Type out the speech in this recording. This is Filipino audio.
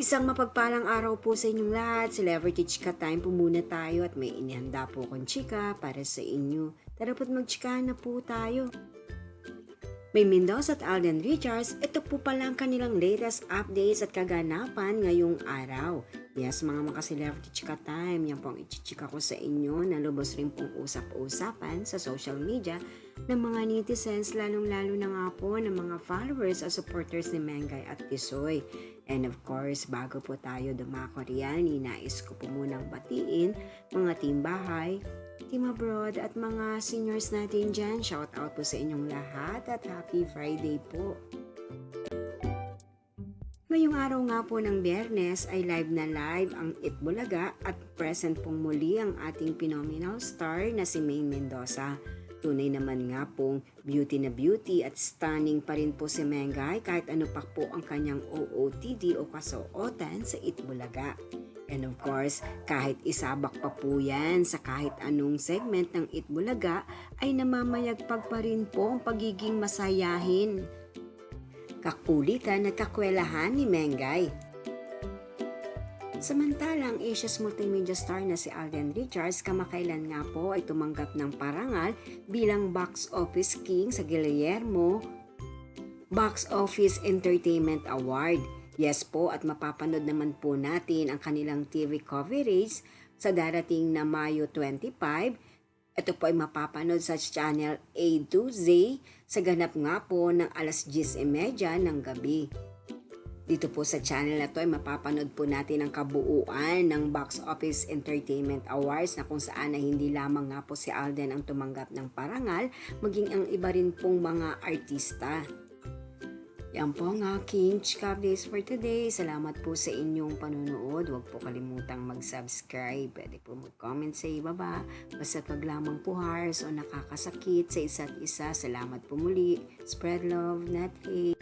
Isang mapagpalang araw po sa inyong lahat. Celebrity Chika Time po muna tayo at may inihanda po akong chika para sa inyo. Tara po't magchikahan na po tayo. May Mendoza at Alden Richards, ito po pala ang kanilang latest updates at kaganapan ngayong araw. Yes, mga celebrity chika time, yan po ang ichichika ko sa inyo na lubos rin pong usap-usapan sa social media ng mga netizens, lalong-lalo na nga po ng mga followers at supporters ni Mengay at Tisoy. And of course, bago po tayo dumako riyan, ninais ko po munang batiin mga team bahay, team abroad at mga seniors natin dyan. Shout out po sa inyong lahat at happy Friday po. Ngayong araw nga po ng Biyernes ay live na live ang Itbulaga at present pong muli ang ating phenomenal star na si Maine Mendoza. Tunay naman nga pong beauty na beauty at stunning pa rin po si Mengay kahit ano pa po ang kanyang OOTD o kasuotan sa Itbulaga. And of course, kahit isabak pa po yan sa kahit anong segment ng Itbulaga ay namamayagpag pa rin po ang pagiging masayahin, kakulitan at kakwelahan ni Mengay. Samantalang Asia's multimedia star na si Alden Richards kamakailan nga po ay tumanggap ng parangal bilang box office king sa Guillermo Box Office Entertainment Award. Yes po, at mapapanood naman po natin ang kanilang TV coverage sa darating na Mayo 25. Ito po ay mapapanood sa Channel A to Z sa ganap nga po ng alas 10:30 ng gabi. Dito po sa channel na to ay mapapanood po natin ang kabuuan ng Box Office Entertainment Awards na kung saan ay hindi lamang nga po si Alden ang tumanggap ng parangal, maging ang iba rin pong mga artista. Yan po ang aking chika updates for today. Salamat po sa inyong panunood. Huwag po kalimutang mag-subscribe. Pwede po mag-comment sa ibaba. Basta't wag lamang puhars o nakakasakit sa isa't isa. Salamat po muli. Spread love, not hate.